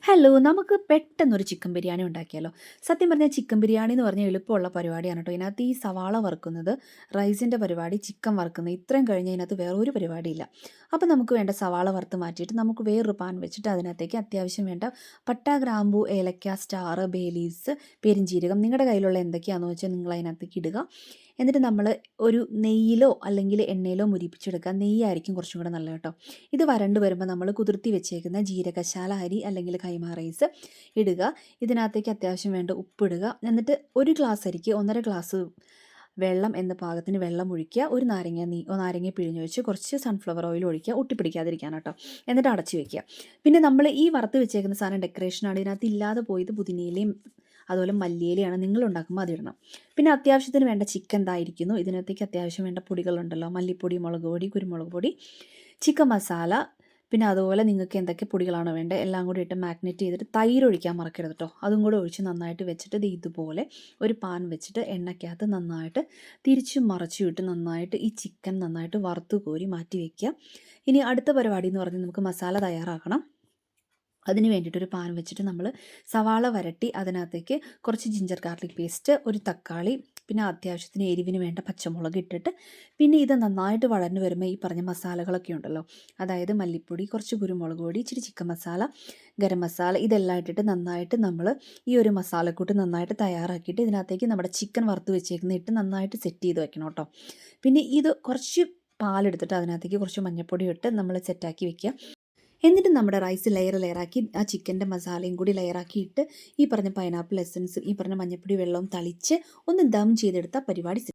Hello, നമുക്ക് പെട്ടെന്നൊരു chicken biryani ഉണ്ടാക്കിയാലോ? സത്യം പറഞ്ഞാൽ ചിക്കൻ ബിരിയാണി എന്ന് പറഞ്ഞാൽ എളുപ്പമുള്ള പരിപാടിയാണ് കേട്ടോ. ഇതിനകത്ത് ഈ സവാള വറുക്കുന്നത്, റൈസിൻ്റെ പരിപാടി, ചിക്കൻ വറുക്കുന്നത് ഇത്രയും കഴിഞ്ഞ് ഇതിനകത്ത് വേറെ ഒരു പരിപാടിയില്ല. അപ്പോൾ നമുക്ക് വേണ്ട സവാള വറുത്ത് മാറ്റിയിട്ട് നമുക്ക് വേറൊരു പാൻ വെച്ചിട്ട് അതിനകത്തേക്ക് അത്യാവശ്യം വേണ്ട പട്ട, ഗ്രാമ്പൂ, ഏലക്ക, സ്റ്റാർ, ബേ ലീവ്സ്, പെരുംജീരകം നിങ്ങളുടെ കയ്യിലുള്ള എന്തൊക്കെയാണെന്ന് വെച്ചാൽ നിങ്ങൾ അതിനകത്തേക്ക് ഇടുക. എന്നിട്ട് നമ്മൾ ഒരു നെയ്യിലോ അല്ലെങ്കിൽ എണ്ണയിലോ മുരിപ്പിച്ചെടുക്കുക. നെയ്യായിരിക്കും കുറച്ചും കൂടെ നല്ലത് കേട്ടോ. ഇത് വരണ്ട് വരുമ്പോൾ നമ്മൾ കുതിർത്തി വെച്ചേക്കുന്ന ജീരകശാല അരി അല്ലെങ്കിൽ കൈമ റൈസ് ഇടുക. ഇതിനകത്തേക്ക് അത്യാവശ്യം വേണ്ട ഉപ്പിടുക. എന്നിട്ട് ഒരു ഗ്ലാസ് അരിക്ക് 1.5 ഗ്ലാസ് വെള്ളം എന്ന പാകത്തിന് വെള്ളം ഒഴിക്കുക. ഒരു നാരങ്ങ പിഴിഞ്ഞ് വെച്ച് കുറച്ച് സൺഫ്ലവർ ഓയിൽ ഒഴിക്കുക, ഒട്ടിപ്പിടിക്കാതിരിക്കാൻ കേട്ടോ. എന്നിട്ട് അടച്ചു വെക്കുക. പിന്നെ നമ്മൾ ഈ വറുത്ത് വെച്ചേക്കുന്ന സാധനം ഡെക്കറേഷനാണ്. ഇതിനകത്ത് ഇല്ലാതെ പോയത് പുതിനയിലയും അതുപോലെ മല്ലിയിലയാണ്. നിങ്ങൾ ഉണ്ടാക്കുമ്പോൾ അതിടണം. പിന്നെ അത്യാവശ്യത്തിന് വേണ്ട ചിക്കൻ ഇതായിരിക്കുന്നു. ഇതിനകത്തേക്ക് അത്യാവശ്യം വേണ്ട പൊടികളുണ്ടല്ലോ: മല്ലിപ്പൊടി, മുളക് പൊടി, കുരുമുളക് പൊടി, ചിക്കൻ മസാല, പിന്നെ അതുപോലെ നിങ്ങൾക്ക് എന്തൊക്കെ പൊടികളാണോ വേണ്ടത് എല്ലാം കൂടി ഇട്ട് മാഗ്നേറ്റ് ചെയ്തിട്ട് തൈര് ഒഴിക്കാൻ മറക്കരുത് കേട്ടോ. അതും കൂടെ ഒഴിച്ച് നന്നായിട്ട് വെച്ചിട്ട് ഇതുപോലെ ഒരു പാൻ വെച്ചിട്ട് എണ്ണയ്ക്കകത്ത് നന്നായിട്ട് തിരിച്ചും മറിച്ചും ഇട്ട് നന്നായിട്ട് ഈ ചിക്കൻ നന്നായിട്ട് വറുത്ത് കോരി മാറ്റി വയ്ക്കുക. ഇനി അടുത്ത പരിപാടി എന്ന് പറഞ്ഞാൽ നമുക്ക് മസാല തയ്യാറാക്കണം. അതിന് വേണ്ടിയിട്ടൊരു പാൻ വെച്ചിട്ട് നമ്മൾ സവാള വരട്ടി അതിനകത്തേക്ക് കുറച്ച് ജിഞ്ചർ ഗാർലിക് പേസ്റ്റ്, ഒരു തക്കാളി, പിന്നെ അത്യാവശ്യത്തിന് എരിവിന് വേണ്ട പച്ചമുളക് ഇട്ടിട്ട് പിന്നെ ഇത് നന്നായിട്ട് വഴന്ന് വരുമ്പോൾ ഈ പറഞ്ഞ മസാലകളൊക്കെ ഉണ്ടല്ലോ, അതായത് മല്ലിപ്പൊടി, കുറച്ച് കുരുമുളക് പൊടി, ഇച്ചിരി ചിക്കൻ മസാല, ഗരം മസാല, ഇതെല്ലാം ഇട്ടിട്ട് നന്നായിട്ട് നമ്മൾ ഈ ഒരു മസാലക്കൂട്ട് നന്നായിട്ട് തയ്യാറാക്കിയിട്ട് ഇതിനകത്തേക്ക് നമ്മുടെ ചിക്കൻ വറുത്ത് വെച്ചേക്കുന്ന ഇട്ട് നന്നായിട്ട് സെറ്റ് ചെയ്ത് വെക്കണം കേട്ടോ. പിന്നെ ഇത് കുറച്ച് പാലെടുത്തിട്ട് അതിനകത്തേക്ക് കുറച്ച് മഞ്ഞൾപ്പൊടി ഇട്ട് നമ്മൾ സെറ്റാക്കി വെക്കുക. എന്നിട്ട് നമ്മുടെ റൈസ് ലെയറാക്കി ആ ചിക്കൻ്റെ മസാലയും കൂടി ലെയറാക്കിയിട്ട് ഈ പറഞ്ഞ പൈനാപ്പിൾ എസൻസ്, ഈ പറഞ്ഞ മഞ്ഞൾപ്പൊടി വെള്ളവും തളിച്ച് ഒന്ന് ദം ചെയ്തെടുത്ത പരിപാടി